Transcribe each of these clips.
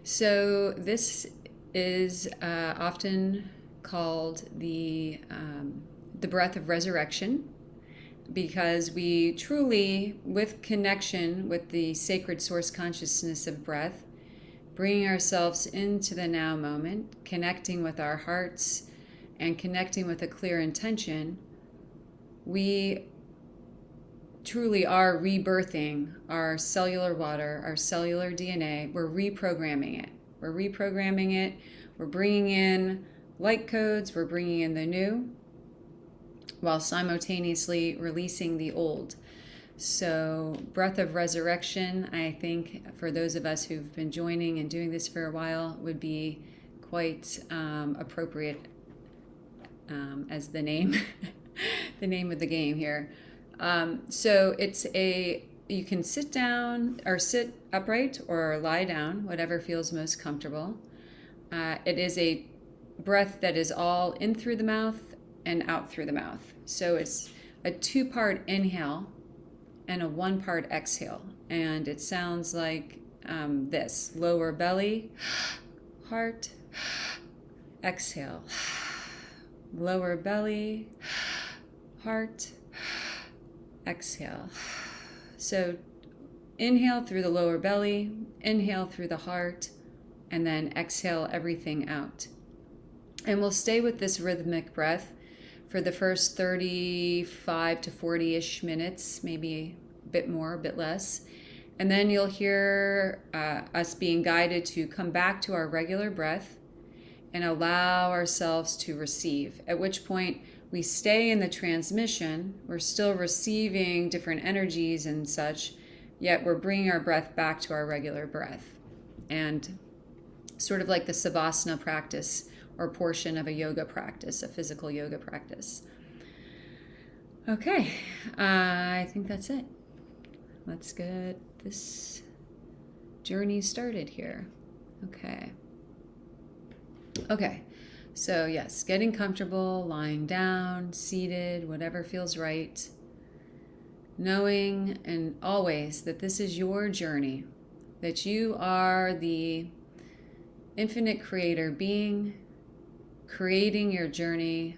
So this is often called the breath of resurrection, because we truly, with connection with the sacred source consciousness of breath, bringing ourselves into the now moment, connecting with our hearts and connecting with a clear intention, we truly are rebirthing our cellular water, our cellular DNA. We're reprogramming it. We're reprogramming it. We're bringing in light codes. We're bringing in the new while simultaneously releasing the old. So, breath of resurrection, I think for those of us who've been joining and doing this for a while, would be quite appropriate as the name, the name of the game here. So you can sit down or sit upright or lie down, whatever feels most comfortable. It is a breath that is all in through the mouth and out through the mouth. So it's a 2-part inhale and a 1-part exhale. And it sounds like this: lower belly, heart, exhale. Lower belly, heart, exhale. So inhale through the lower belly, inhale through the heart, and then exhale everything out. And we'll stay with this rhythmic breath for the first 35 to 40-ish minutes, maybe a bit more, a bit less. And then you'll hear us being guided to come back to our regular breath and allow ourselves to receive, at which point we stay in the transmission. We're still receiving different energies and such, yet we're bringing our breath back to our regular breath. And sort of like the Savasana practice or portion of a yoga practice, a physical yoga practice. Okay, I think that's it. Let's get this journey started here. Okay, so yes, getting comfortable, lying down, seated, whatever feels right. Knowing and always that this is your journey, that you are the infinite creator being, creating your journey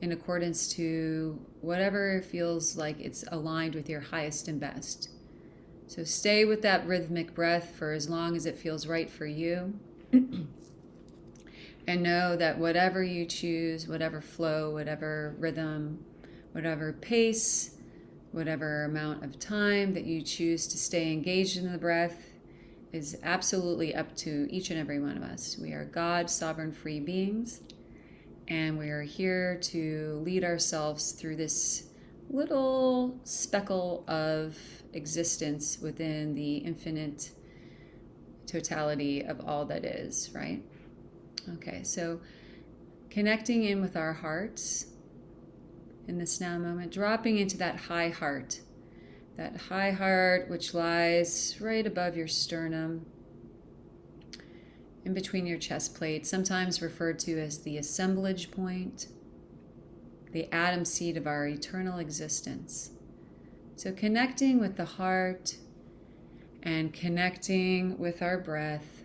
in accordance to whatever feels like it's aligned with your highest and best. So stay with that rhythmic breath for as long as it feels right for you. And know that whatever you choose, whatever flow, whatever rhythm, whatever pace, whatever amount of time that you choose to stay engaged in the breath is absolutely up to each and every one of us. We are God, sovereign, free beings, and we are here to lead ourselves through this little speckle of existence within the infinite totality of all that is, right? Okay, so connecting in with our hearts in this now moment, dropping into that high heart which lies right above your sternum, in between your chest plate, sometimes referred to as the assemblage point, the atom seed of our eternal existence. So connecting with the heart and connecting with our breath,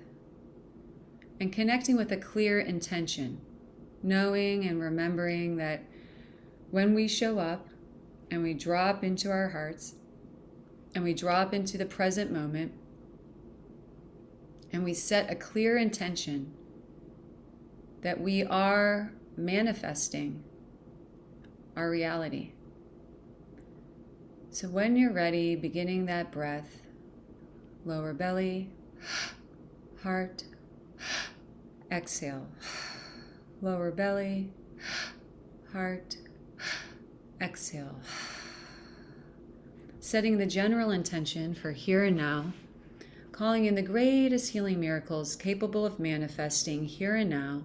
and connecting with a clear intention, knowing and remembering that when we show up and we drop into our hearts and we drop into the present moment and we set a clear intention that we are manifesting our reality. So when you're ready, beginning that breath, lower belly, heart, exhale. Lower belly, heart, exhale. Setting the general intention for here and now, calling in the greatest healing miracles capable of manifesting here and now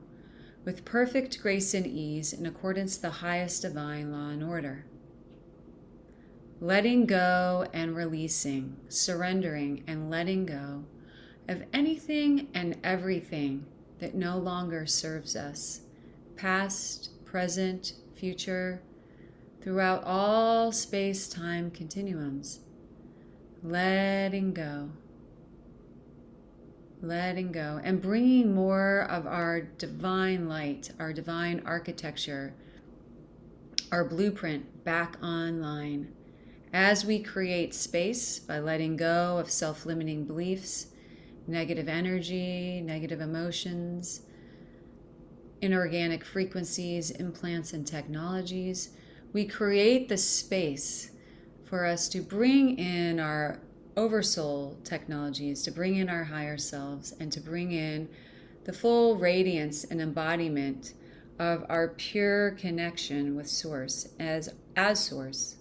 with perfect grace and ease in accordance to the highest divine law and order. Letting go and releasing, surrendering and letting go of anything and everything that no longer serves us, past, present, future, throughout all space-time continuums. Letting go. letting go, and bringing more of our divine light, our divine architecture, our blueprint back online as we create space by letting go of self-limiting beliefs, negative energy, negative emotions, inorganic frequencies, implants, and technologies. We create the space for us to bring in our oversoul technologies, to bring in our higher selves, and to bring in the full radiance and embodiment of our pure connection with Source as Source.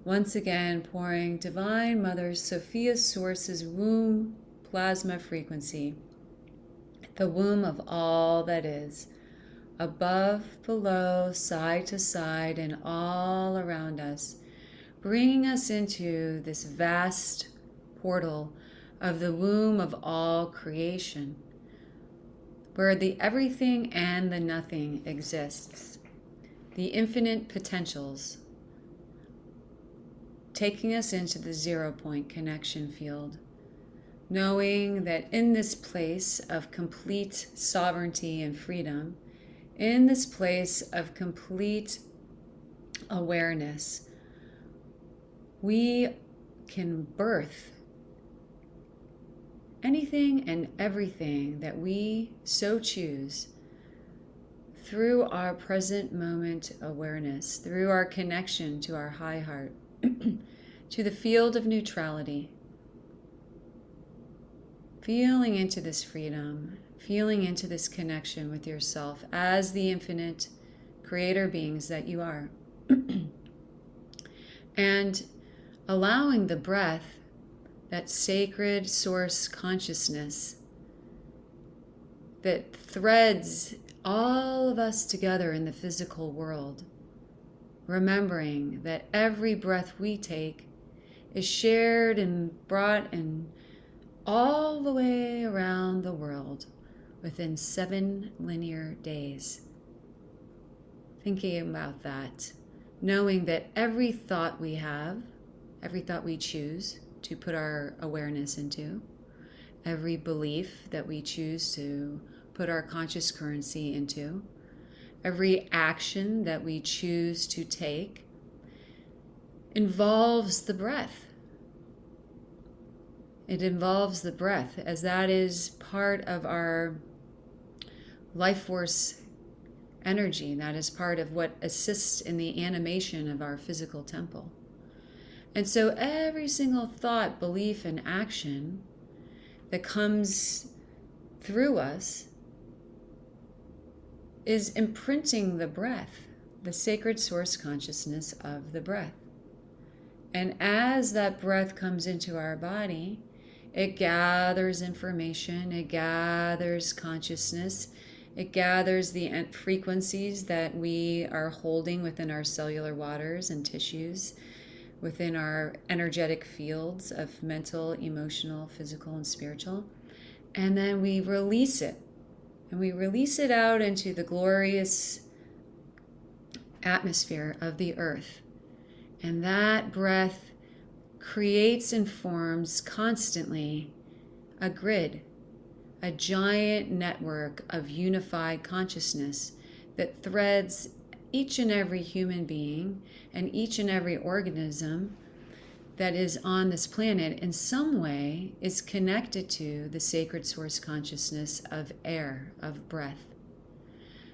Once again, pouring Divine Mother Sophia Source's womb plasma frequency, the womb of all that is, above, below, side to side, and all around us, bringing us into this vast portal of the womb of all creation, where the everything and the nothing exists, the infinite potentials, taking us into the 0 point connection field, knowing that in this place of complete sovereignty and freedom, in this place of complete awareness, we can birth anything and everything that we so choose through our present moment awareness, through our connection to our high heart, to the field of neutrality, feeling into this freedom, feeling into this connection with yourself as the infinite creator beings that you are. And allowing the breath, that sacred source consciousness that threads all of us together in the physical world, remembering that every breath we take is shared and brought in all the way around the world within 7 linear days. Thinking about that, knowing that every thought we have, every thought we choose to put our awareness into, every belief that we choose to put our conscious currency into, every action that we choose to take involves the breath. It involves the breath, as that is part of our life force energy. That is part of what assists in the animation of our physical temple. And so every single thought, belief, and action that comes through us is imprinting the breath, the sacred source consciousness of the breath. And as that breath comes into our body, it gathers information, it gathers consciousness, it gathers the frequencies that we are holding within our cellular waters and tissues, within our energetic fields of mental, emotional, physical, and spiritual. And then we release it. And we release it out into the glorious atmosphere of the earth. And that breath creates and forms constantly a grid, a giant network of unified consciousness that threads each and every human being and each and every organism that is on this planet in some way is connected to the sacred source consciousness of air, of breath.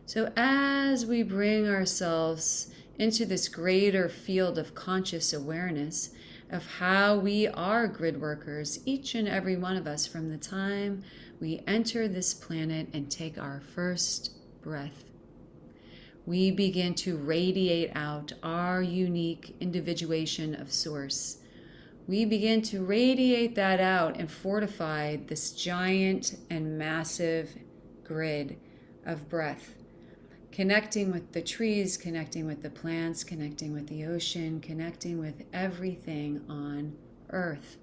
So as we bring ourselves into this greater field of conscious awareness of how we are grid workers, each and every one of us, from the time we enter this planet and take our first breath, we begin to radiate out our unique individuation of source. We begin to radiate that out and fortify this giant and massive grid of breath, connecting with the trees, connecting with the plants, connecting with the ocean, connecting with everything on Earth,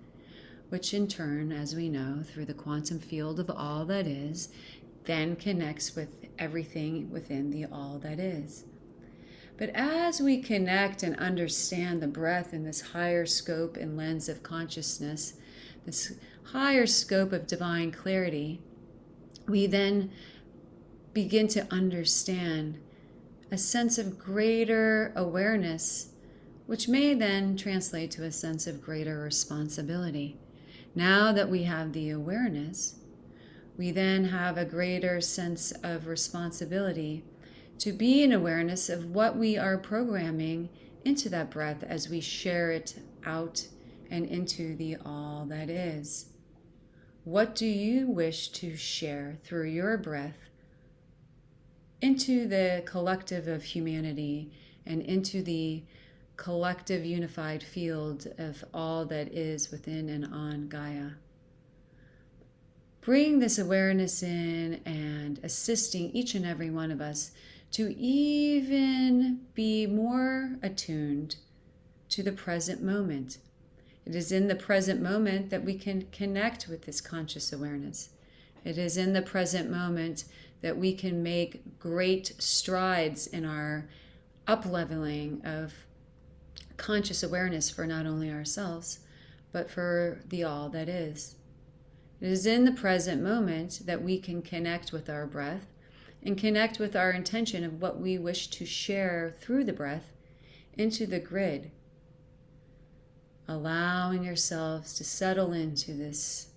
which in turn, as we know, through the quantum field of all that is, then connects with everything within the all that is. But as we connect and understand the breath in this higher scope and lens of consciousness, this higher scope of divine clarity, we then begin to understand a sense of greater awareness, which may then translate to a sense of greater responsibility. Now that we have the awareness, we then have a greater sense of responsibility to be in awareness of what we are programming into that breath as we share it out and into the all that is. What do you wish to share through your breath into the collective of humanity and into the collective unified field of all that is within and on Gaia? Bring this awareness in and assisting each and every one of us to even be more attuned to the present moment. It is in the present moment that we can connect with this conscious awareness. It is in the present moment that we can make great strides in our up-leveling of conscious awareness for not only ourselves, but for the all that is. It is in the present moment that we can connect with our breath and connect with our intention of what we wish to share through the breath into the grid, allowing yourselves to settle into this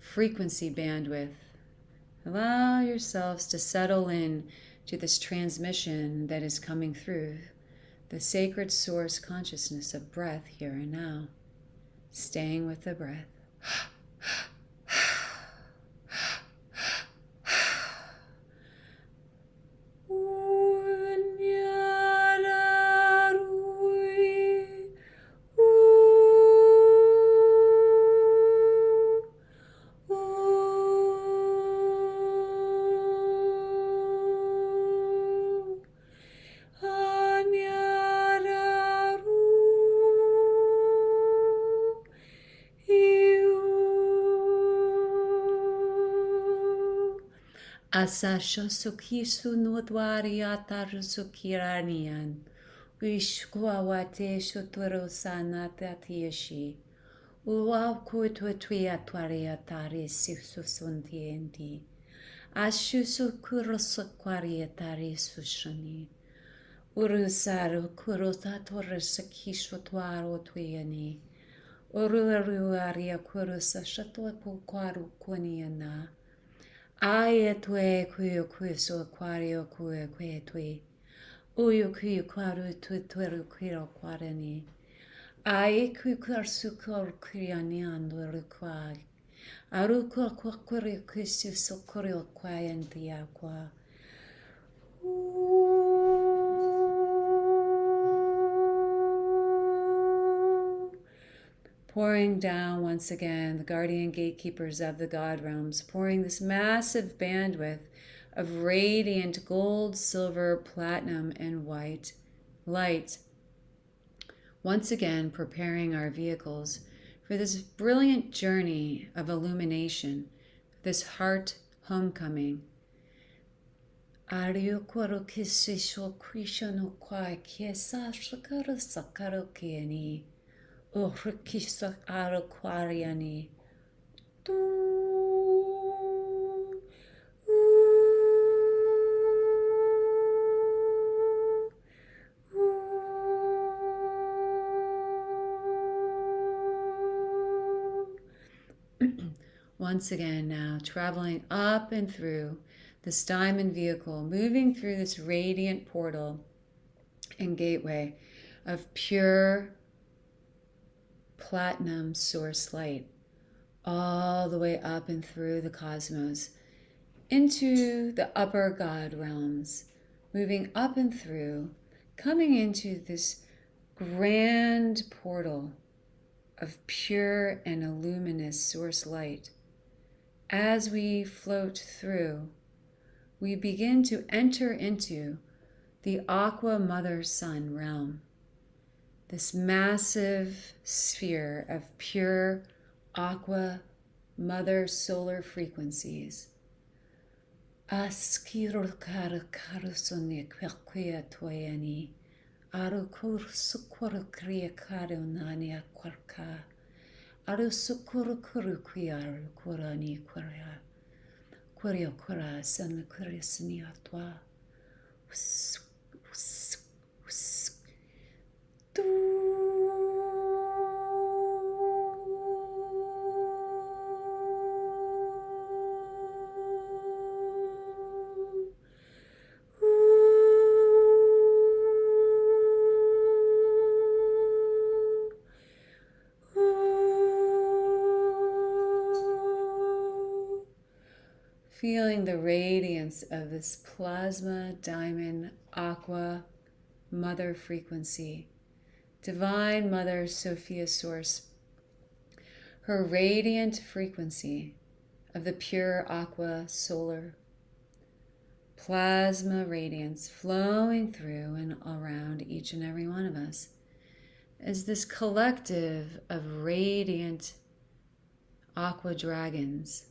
frequency bandwidth. Allow yourselves to settle in to this transmission that is coming through the sacred source consciousness of breath here and now, staying with the breath. Asasho sukisu nudwari ataru sukiranian. Wishkuawate shuturu sanatatiashi. Uwakutwatwi atwari atari sisusuntienti. Ashusu kurusakwari atari sushani. Urusaru kurutator sakishutwaro twiani. Uruaria kurusa shatwapukwaru kwaniana. Aia tue kuyo kuso aquario kue kue tui. Uyo kuyo kwaru tu tueru kuyo kwarani. Ai kuyo karsu kor kuriani andoru kwa. Aru kwa kurio kusu sokorio kwa enti aqua. Pouring down once again, the guardian gatekeepers of the God realms, pouring this massive bandwidth of radiant gold, silver, platinum, and white light. Once again, preparing our vehicles for this brilliant journey of illumination, this heart homecoming. Ario koro kisisho krishano kwa kiesa shakaro sakaro kieni. Urkisa araquariani. Once again now, traveling up and through this diamond vehicle, moving through this radiant portal and gateway of pure platinum source light, all the way up and through the cosmos into the upper God realms, moving up and through, coming into this grand portal of pure and luminous source light. As we float through, we begin to enter into the Aqua Mother Sun realm, this massive sphere of pure Aqua Mother solar frequencies. Askiro karusone kwakwa toyani, aru kurusukuru kriya karunani akwarka, aru sukuru kuru kwiaru kurani kwaria, kwario kura san kurisni atwa. Feeling the radiance of this plasma diamond aqua mother frequency, divine mother Sophia source, her radiant frequency of the pure aqua solar plasma radiance flowing through and around each and every one of us as this collective of radiant aqua dragons,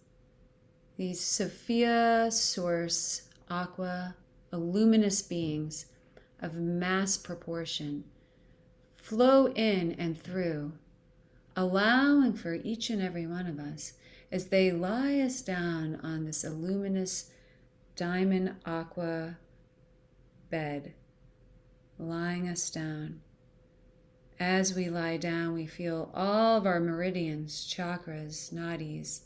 these Sophia source aqua luminous beings of mass proportion flow in and through, allowing for each and every one of us as they lie us down on this luminous diamond aqua bed, lying us down. As we lie down, we feel all of our meridians, chakras, nadis,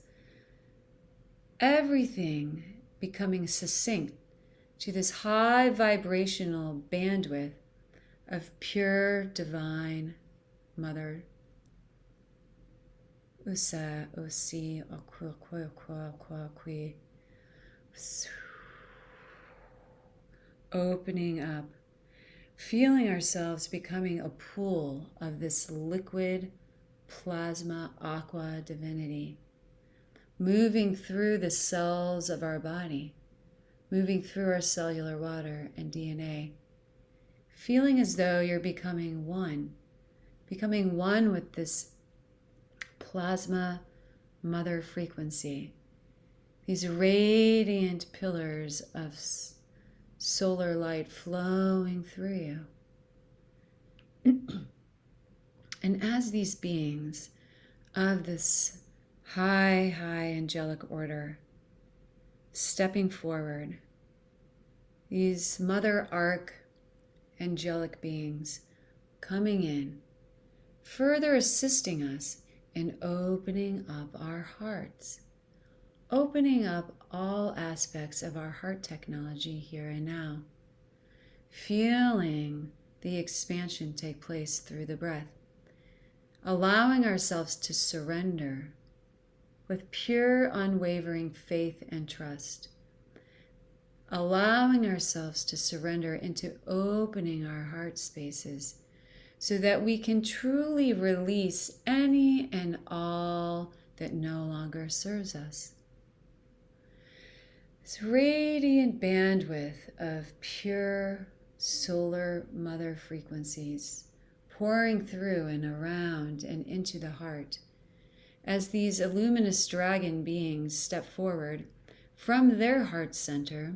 everything becoming succinct to this high vibrational bandwidth of pure divine mother. Usa, osi, okwa, kwa, kwa, kwa, kwi. Opening up, feeling ourselves becoming a pool of this liquid plasma aqua divinity, moving through the cells of our body, moving through our cellular water and DNA, feeling as though you're becoming one with this plasma mother frequency, these radiant pillars of solar light flowing through you. And as these beings of this high angelic order stepping forward, these mother arc angelic beings coming in, further assisting us in opening up our hearts, opening up all aspects of our heart technology here and now, feeling the expansion take place through the breath, allowing ourselves to surrender with pure, unwavering faith and trust, allowing ourselves to surrender into opening our heart spaces so that we can truly release any and all that no longer serves us. This radiant bandwidth of pure solar mother frequencies pouring through and around and into the heart as these luminous dragon beings step forward from their heart center,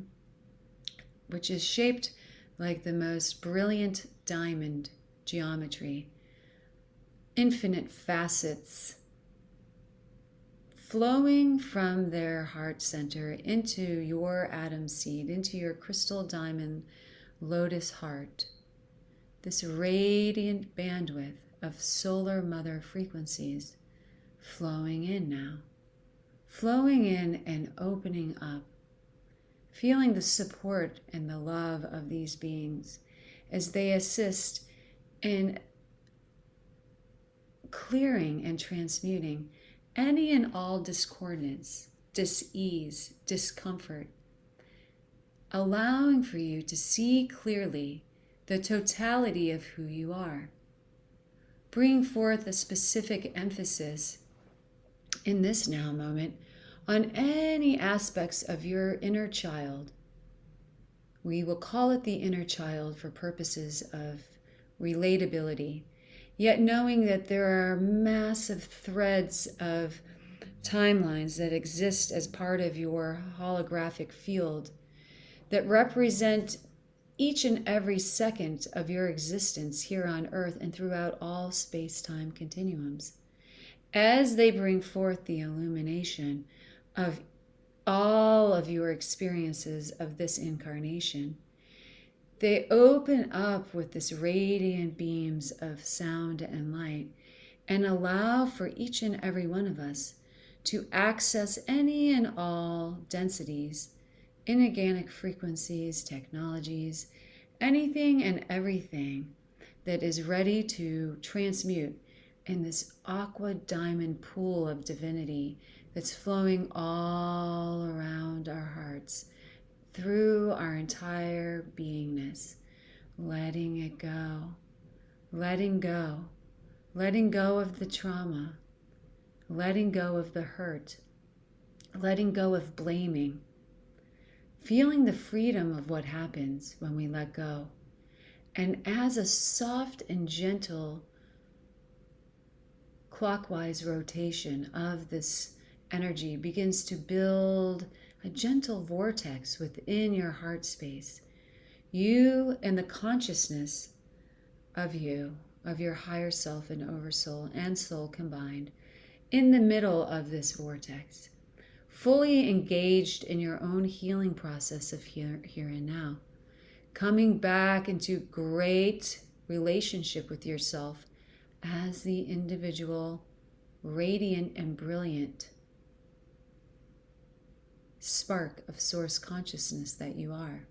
which is shaped like the most brilliant diamond geometry, infinite facets flowing from their heart center into your atom seed, into your crystal diamond lotus heart. This radiant bandwidth of solar mother frequencies flowing in now, flowing in and opening up, feeling the support and the love of these beings as they assist in clearing and transmuting any and all discordance, dis-ease, discomfort, allowing for you to see clearly the totality of who you are. Bring forth a specific emphasis in this now moment on any aspects of your inner child. We will call it the inner child for purposes of relatability, yet knowing that there are massive threads of timelines that exist as part of your holographic field that represent each and every second of your existence here on Earth and throughout all space-time continuums. As they bring forth the illumination of all of your experiences of this incarnation, they open up with this radiant beams of sound and light and allow for each and every one of us to access any and all densities, inorganic frequencies, technologies, anything and everything that is ready to transmute in this aqua diamond pool of divinity that's flowing all around our hearts, through our entire beingness, letting it go, letting go, letting go of the trauma, letting go of the hurt, letting go of blaming, feeling the freedom of what happens when we let go. And as a soft and gentle clockwise rotation of this energy begins to build a gentle vortex within your heart space, you and the consciousness of you, of your higher self and oversoul and soul combined, in the middle of this vortex, fully engaged in your own healing process of here and now, coming back into great relationship with yourself as the individual, radiant and brilliant spark of source consciousness that you are.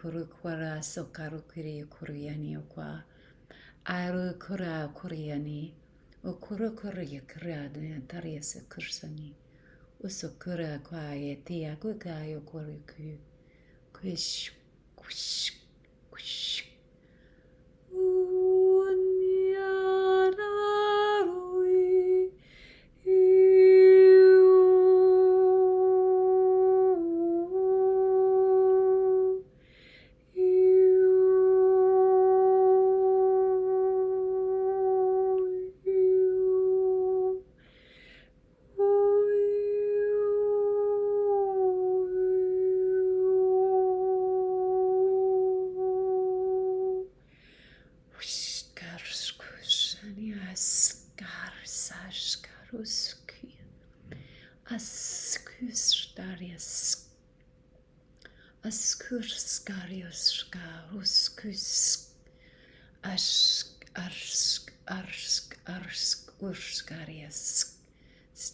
Kuru kwara so karu kiri kuriani okwa aru kura kuriani o kuru ya krada taria se kursani usokura kwa yetia kuka yo kuriku kush kush kush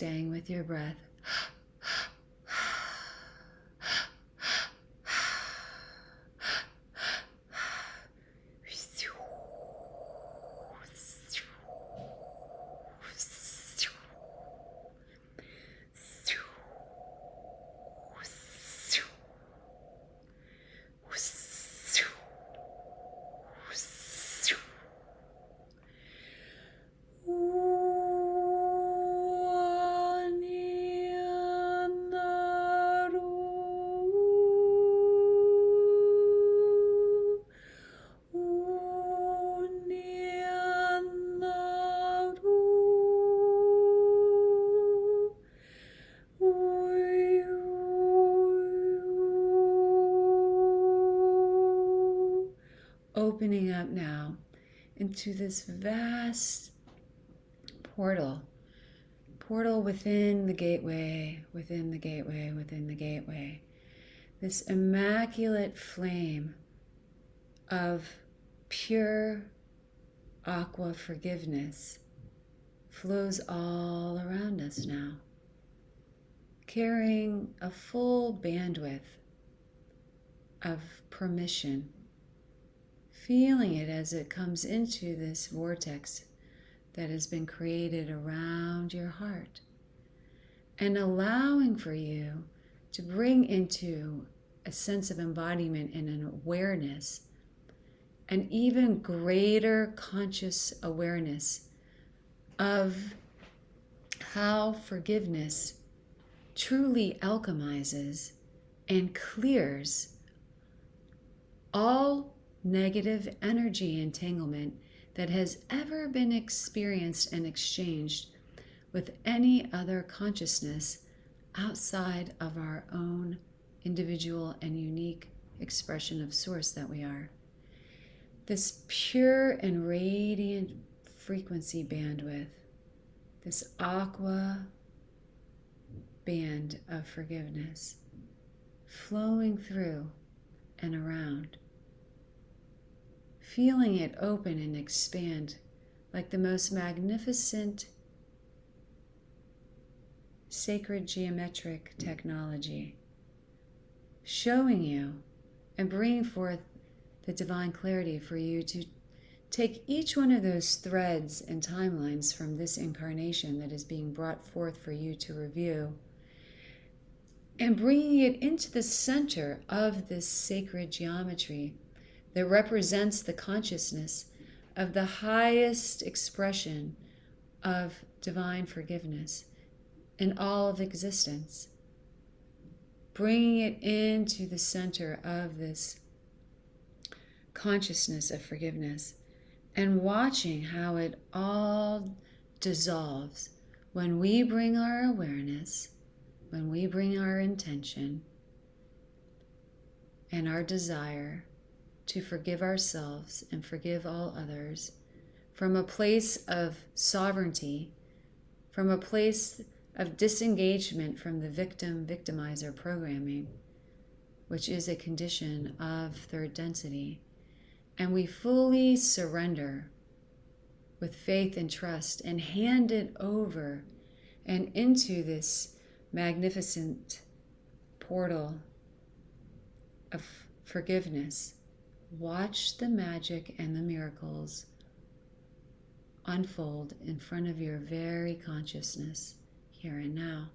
Staying with your breath. opening up now into this vast portal within the gateway, within the gateway, within the gateway. This immaculate flame of pure aqua forgiveness flows all around us now, carrying a full bandwidth of permission, feeling it as it comes into this vortex that has been created around your heart, and allowing for you to bring into a sense of embodiment and an awareness, an even greater conscious awareness of how forgiveness truly alchemizes and clears all negative energy entanglement that has ever been experienced and exchanged with any other consciousness outside of our own individual and unique expression of source that we are. This pure and radiant frequency bandwidth, this aqua band of forgiveness flowing through and around, feeling it open and expand like the most magnificent sacred geometric technology, showing you and bringing forth the divine clarity for you to take each one of those threads and timelines from this incarnation that is being brought forth for you to review, and bringing it into the center of this sacred geometry that represents the consciousness of the highest expression of divine forgiveness in all of existence, bringing it into the center of this consciousness of forgiveness, and watching how it all dissolves when we bring our awareness, when we bring our intention and our desire to forgive ourselves and forgive all others from a place of sovereignty, from a place of disengagement from the victim-victimizer programming, which is a condition of third density. And we fully surrender with faith and trust and hand it over and into this magnificent portal of forgiveness. Watch the magic and the miracles unfold in front of your very consciousness here and now.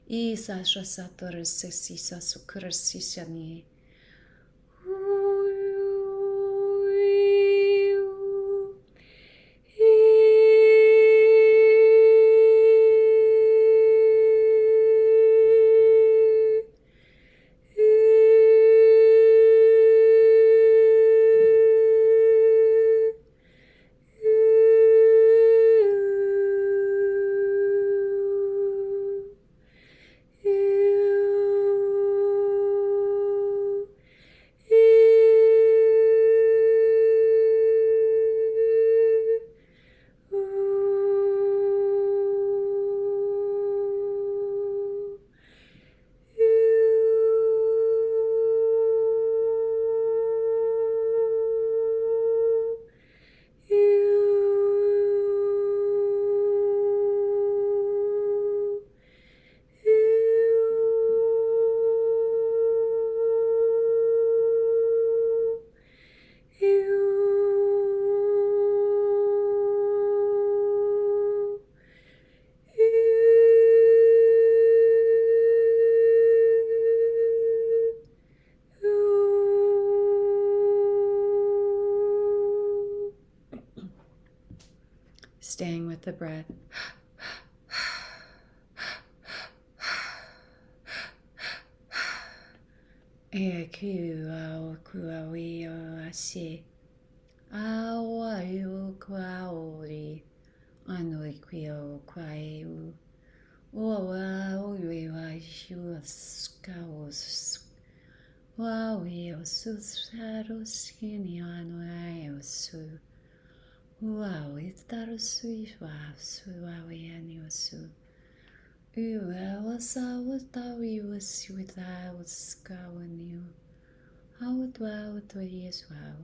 Isa shasator sesisa sukura sisani. the breath. E ku au ku au I o asi. Au au ku au ri. Anoi ku au ku ai u. O au ui wa shu skao. Wow, eu sou zero skinny on I su. Wow, it's that a sweet wow, so wow, and you su. I was that we was with I was going you. How would wow, it was wow.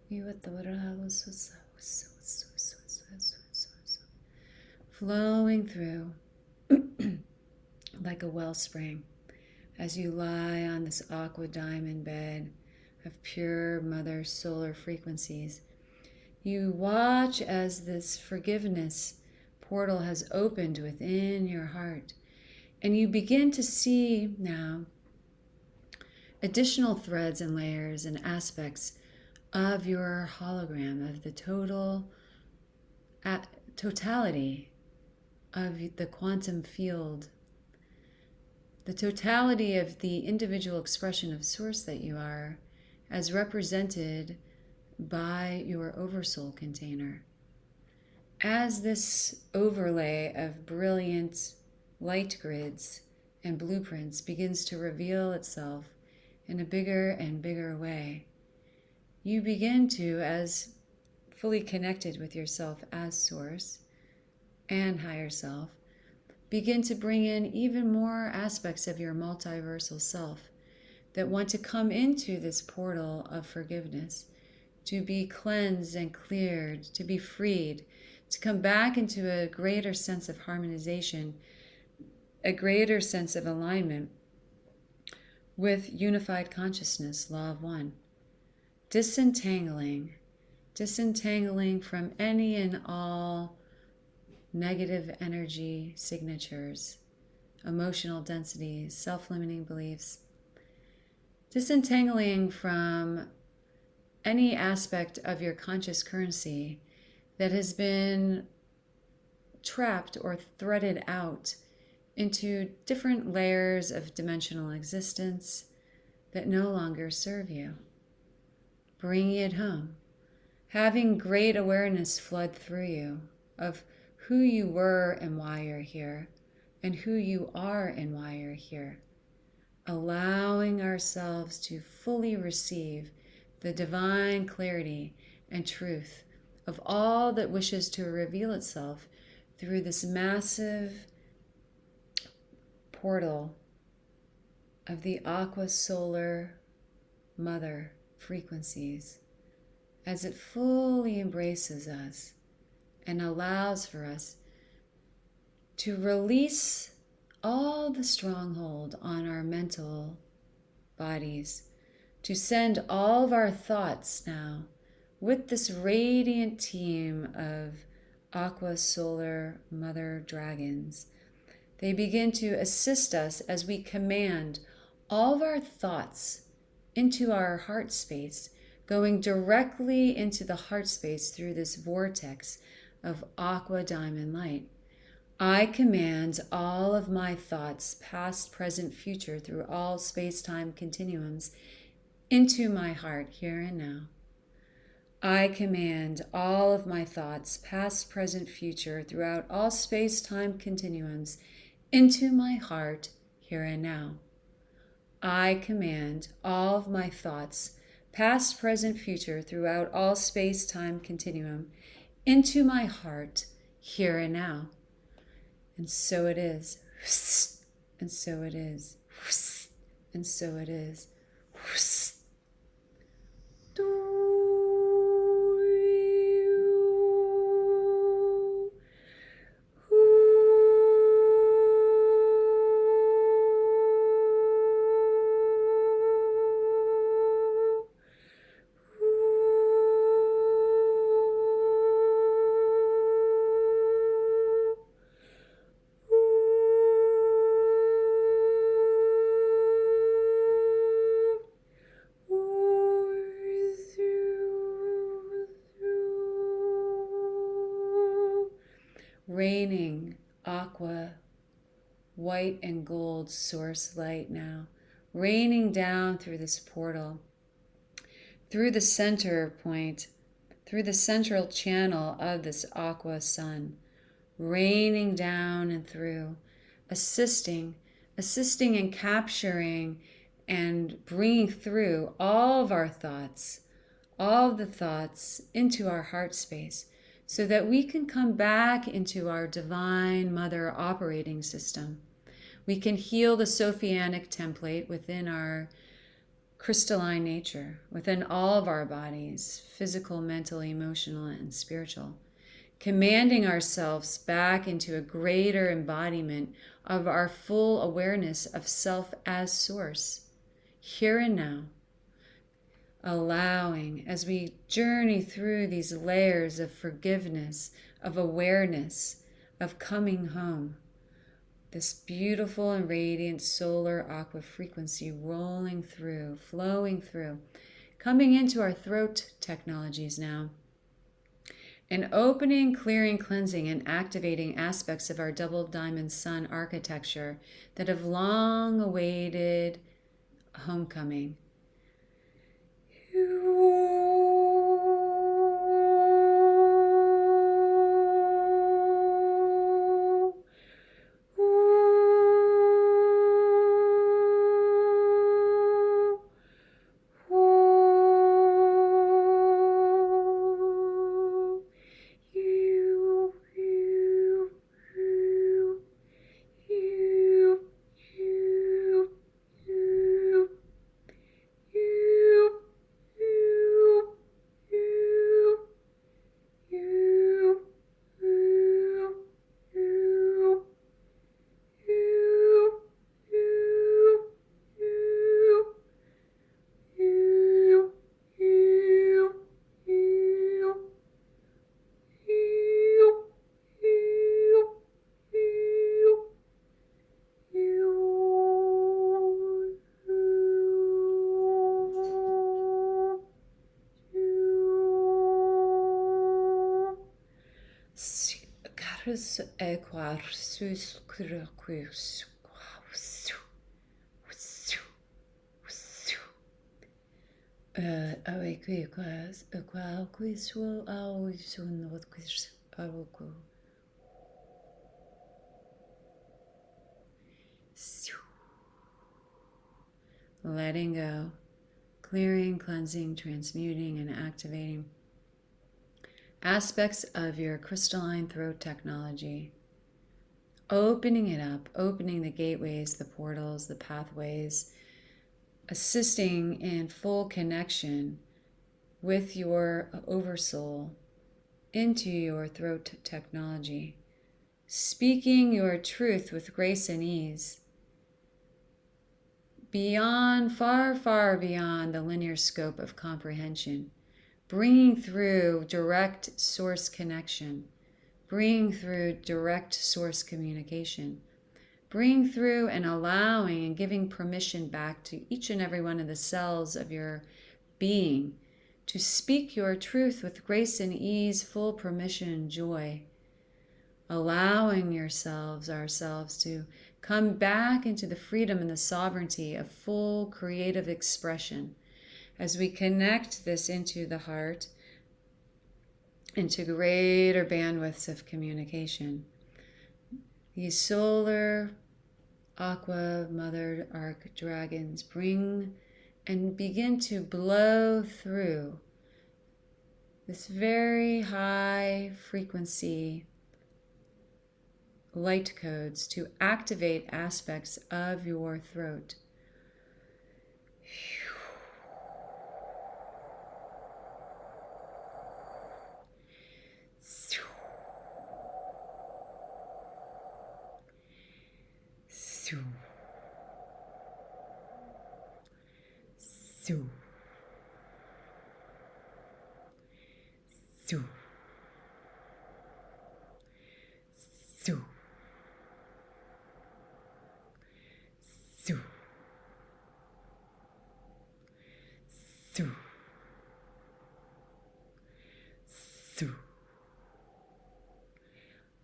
We were the I was so. Flowing through like a wellspring. As you lie on this aqua diamond bed of pure mother solar frequencies, you watch as this forgiveness portal has opened within your heart, and you begin to see now additional threads and layers and aspects of your hologram, of the totality of the quantum field, the totality of the individual expression of source that you are, as represented by your oversoul container. As this overlay of brilliant light grids and blueprints begins to reveal itself in a bigger and bigger way, you begin to, as fully connected with yourself as source and higher self, begin to bring in even more aspects of your multiversal self that want to come into this portal of forgiveness, to be cleansed and cleared, to be freed, to come back into a greater sense of harmonization, a greater sense of alignment with unified consciousness, law of one. Disentangling from any and all negative energy signatures, emotional densities, self-limiting beliefs. Disentangling from any aspect of your conscious currency that has been trapped or threaded out into different layers of dimensional existence that no longer serve you. Bringing it home. Having great awareness flood through you of who you were and why you're here, and who you are and why you're here. Allowing ourselves to fully receive the divine clarity and truth of all that wishes to reveal itself through this massive portal of the aqua solar mother frequencies, as it fully embraces us and allows for us to release all the stronghold on our mental bodies, to send all of our thoughts now with this radiant team of aqua solar mother dragons. They begin to assist us as we command all of our thoughts into our heart space, going directly into the heart space through this vortex of aqua diamond light. I command all of my thoughts, past, present, future, through all space-time continuums, into my heart here and now. I command all of my thoughts, past, present, future, throughout all space-time continuums, into my heart here and now. I command all of my thoughts, past, present, future, throughout all space-time continuum, into my heart here and now. And so it is. And so it is. And so it is. aqua, white and gold source light now, raining down through this portal, through the center point, through the central channel of this aqua sun, raining down and through, assisting in capturing and bringing through all of our thoughts, all of the thoughts into our heart space, so that we can come back into our divine mother operating system. We can heal the Sophianic template within our crystalline nature, within all of our bodies, physical, mental, emotional, and spiritual, commanding ourselves back into a greater embodiment of our full awareness of self as source, here and now, allowing as we journey through these layers of forgiveness, of awareness, of coming home, this beautiful and radiant solar aqua frequency rolling through, flowing through, coming into our throat technologies now, and opening, clearing, cleansing, and activating aspects of our double diamond sun architecture that have long awaited homecoming. Letting go, clearing, cleansing, transmuting, and activating aspects of your crystalline throat technology, opening it up, opening the gateways, the portals, the pathways, assisting in full connection with your oversoul into your throat technology, speaking your truth with grace and ease, beyond, far, far beyond the linear scope of comprehension, bringing through direct source connection, bringing through direct source communication, bringing through and allowing and giving permission back to each and every one of the cells of your being to speak your truth with grace and ease, full permission and joy, allowing ourselves to come back into the freedom and the sovereignty of full creative expression as we connect this into the heart, into greater bandwidths of communication. These solar aqua mother arc dragons bring and begin to blow through this very high frequency light codes to activate aspects of your throat.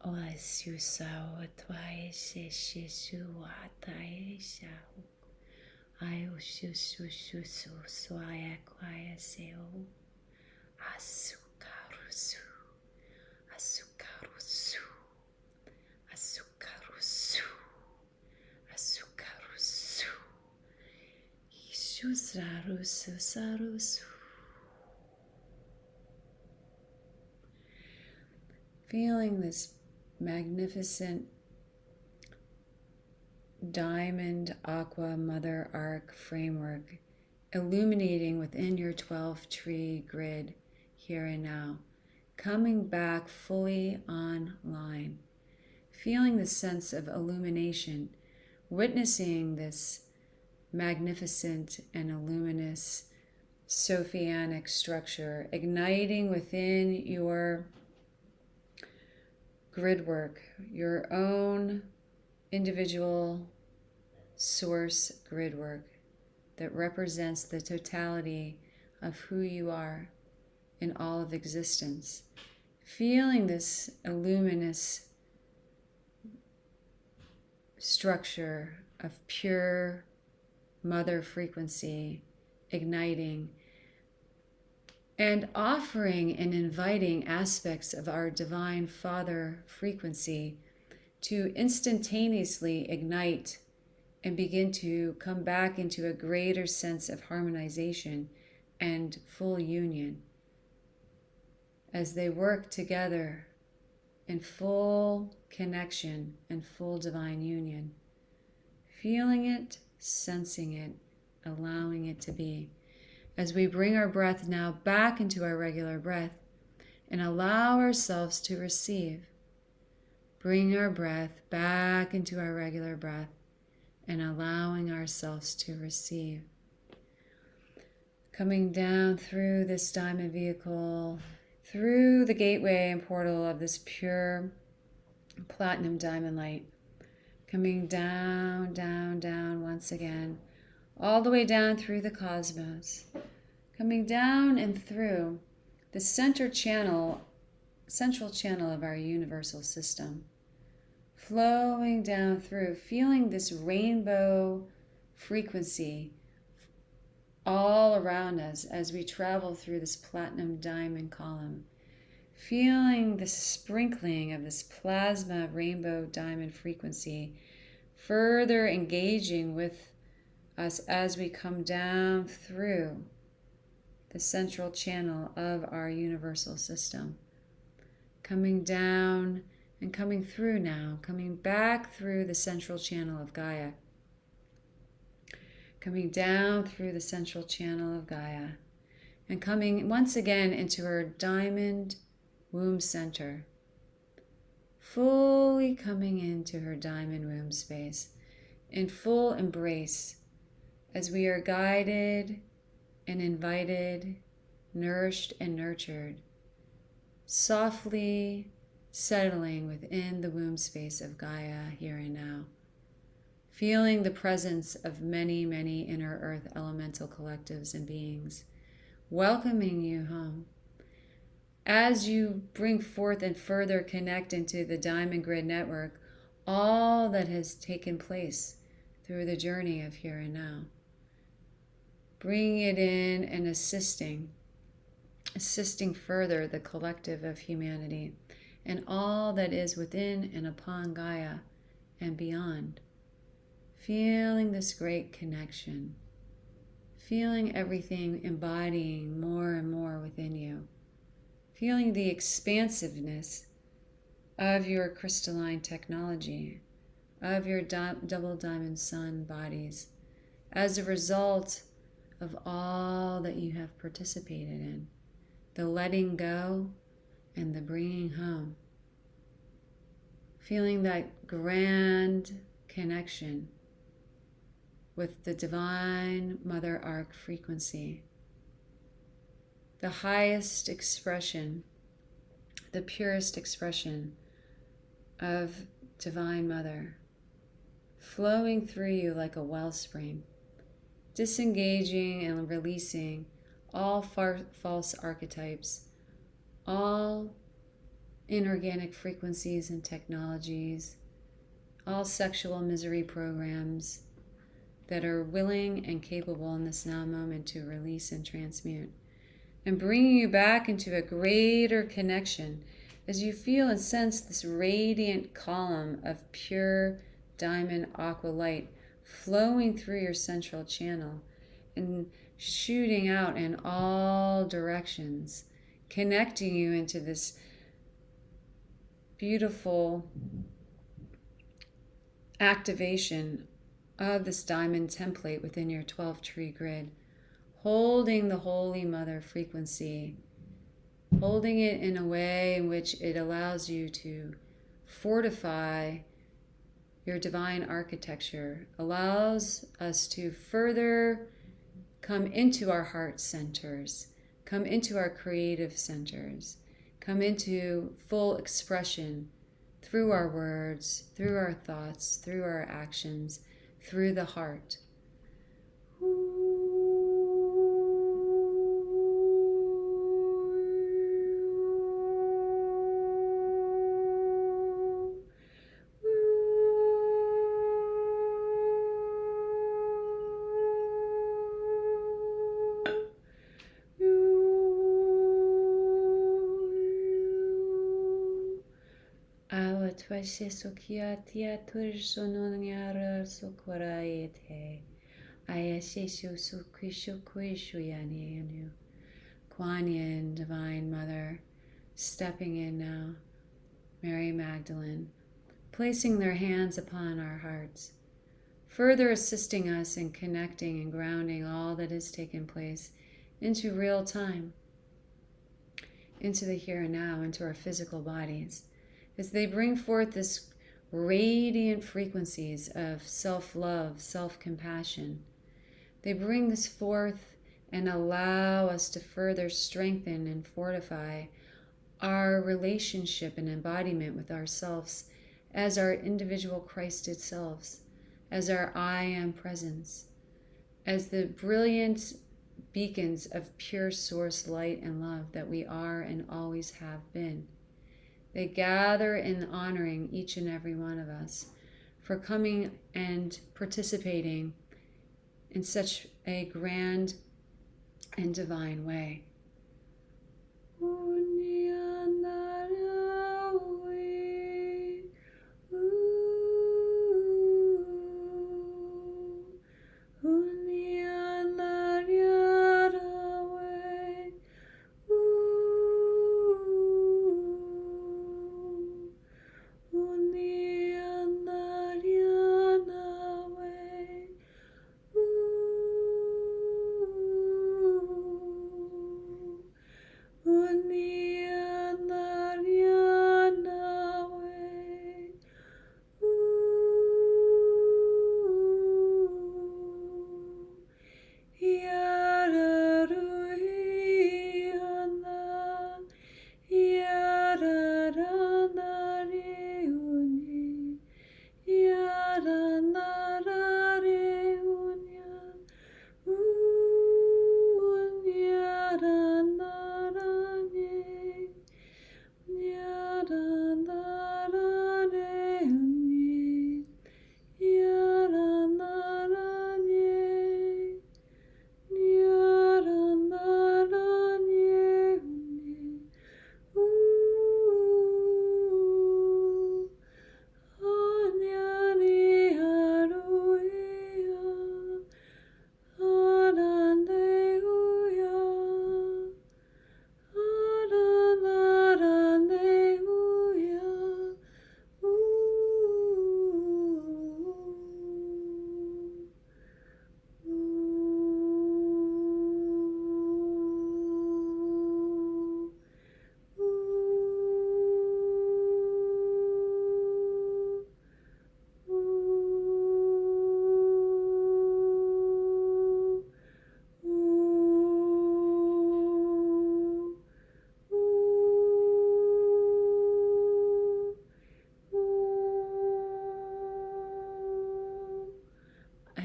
Oasu sao atwae se shisu atae sao. Ayo shusu shusu swaya kwaya seo. Asukarusu. Asukarusu. Asukarusu. Asukarusu. Ishusrarusu sarusu. Feeling this magnificent diamond aqua mother arc framework illuminating within your 12 tree grid here and now, coming back fully online, feeling the sense of illumination, witnessing this magnificent and luminous Sophianic structure igniting within your grid work, your own individual source grid work that represents the totality of who you are in all of existence. Feeling this luminous structure of pure mother frequency igniting and offering and inviting aspects of our divine Father frequency to instantaneously ignite and begin to come back into a greater sense of harmonization and full union as they work together in full connection and full divine union. Feeling it, sensing it, allowing it to be. As we bring our breath now back into our regular breath and allow ourselves to receive. Bring our breath back into our regular breath and allowing ourselves to receive. Coming down through this diamond vehicle, through the gateway and portal of this pure platinum diamond light. Coming down, down, down once again, all the way down through the cosmos. Coming down and through the central channel of our universal system. Flowing down through, feeling this rainbow frequency all around us as we travel through this platinum diamond column. Feeling the sprinkling of this plasma rainbow diamond frequency, further engaging with us as we come down through the central channel of our universal system. Coming down and coming through now, coming back through the central channel of Gaia. Coming down through the central channel of Gaia and coming once again into her diamond womb center. Fully coming into her diamond womb space in full embrace as we are guided and invited, nourished and nurtured, softly settling within the womb space of Gaia here and now, feeling the presence of many, many inner earth elemental collectives and beings, welcoming you home. As you bring forth and further connect into the Diamond Grid Network, all that has taken place through the journey of here and now. Bringing it in and assisting further the collective of humanity and all that is within and upon Gaia and beyond. Feeling this great connection, feeling everything embodying more and more within you, feeling the expansiveness of your crystalline technology, of your double diamond sun bodies, as a result of all that you have participated in, the letting go and the bringing home. Feeling that grand connection with the divine Mother Arc frequency, the highest expression, the purest expression of Divine Mother, flowing through you like a wellspring, disengaging and releasing all false archetypes, all inorganic frequencies and technologies, all sexual misery programs that are willing and capable in this now moment to release and transmute, and bringing you back into a greater connection as you feel and sense this radiant column of pure diamond aqua light flowing through your central channel and shooting out in all directions, connecting you into this beautiful activation of this diamond template within your 12 tree grid, holding the Holy Mother frequency, holding it in a way in which it allows you to fortify your divine architecture, allows us to further come into our heart centers, come into our creative centers, come into full expression through our words, through our thoughts, through our actions, through the heart. Twashe Sophia Tia Tursononia Sokoraete. Ayashishu Sukishu Kuishu Yani. Kuan Yin, Divine Mother, stepping in now. Mary Magdalene, placing their hands upon our hearts, further assisting us in connecting and grounding all that has taken place into real time, into the here and now, into our physical bodies, as they bring forth this radiant frequencies of self-love, self-compassion. They bring this forth and allow us to further strengthen and fortify our relationship and embodiment with ourselves as our individual Christed selves, as our I Am presence, as the brilliant beacons of pure source light and love that we are and always have been. They gather in honoring each and every one of us for coming and participating in such a grand and divine way.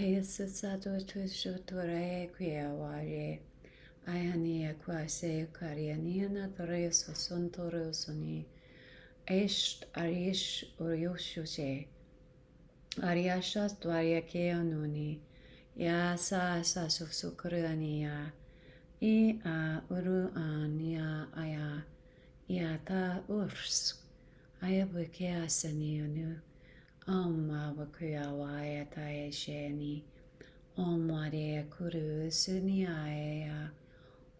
Ayasasado Tushotorae Quiaware. Ayania Quase Carianiana Torreso Sontorosoni. Esht arish uryoshushe. Ariashas dwarya keonuni. Ya sa sukurania. I a uru ania aya. Iata urs. Ayabukea sanionu. Om Abakuya Wayataye Sheni. Om Maria Kuru Suniaya.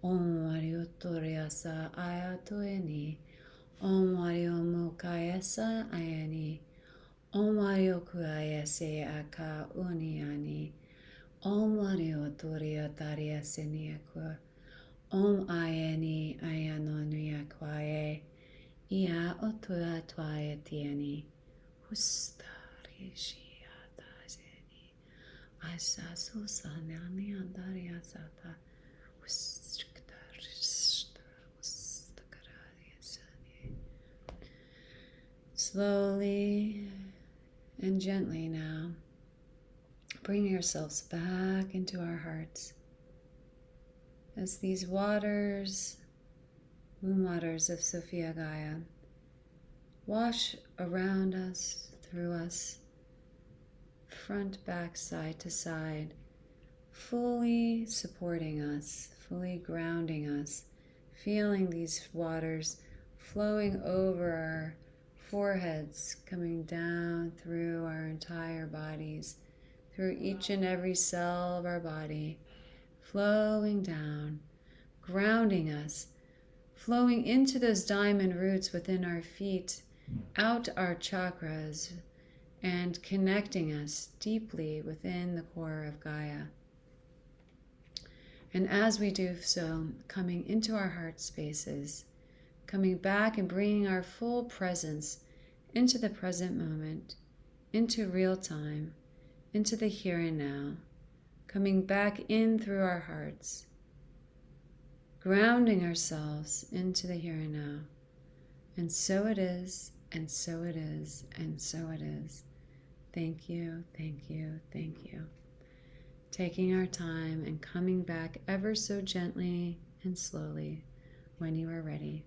Om Mario Toriasa Ayatoeni. Om Mario Mukayasa Ayani. Om Mario Kuayase Aka Uniani. Om Mario Toria Taria Seniakwa. Om Ayani Ayanonuya Kwaye. Ia Otua Twaya Tieni. Hustarishi Asasu Sanani Andaria Sata slowly and gently now, bring yourselves back into our hearts as these waters, womb waters of Sophia Gaia, wash around us, through us, front, back, side to side, fully supporting us, fully grounding us, feeling these waters flowing over our foreheads, coming down through our entire bodies, through each and every cell of our body, flowing down, grounding us, flowing into those diamond roots within our feet, out our chakras, and connecting us deeply within the core of Gaia. And as we do so, coming into our heart spaces, coming back and bringing our full presence into the present moment, into real time, into the here and now, coming back in through our hearts, grounding ourselves into the here and now. And so it is, and so it is, and so it is. Thank you, thank you, thank you. Taking our time and coming back ever so gently and slowly when you are ready.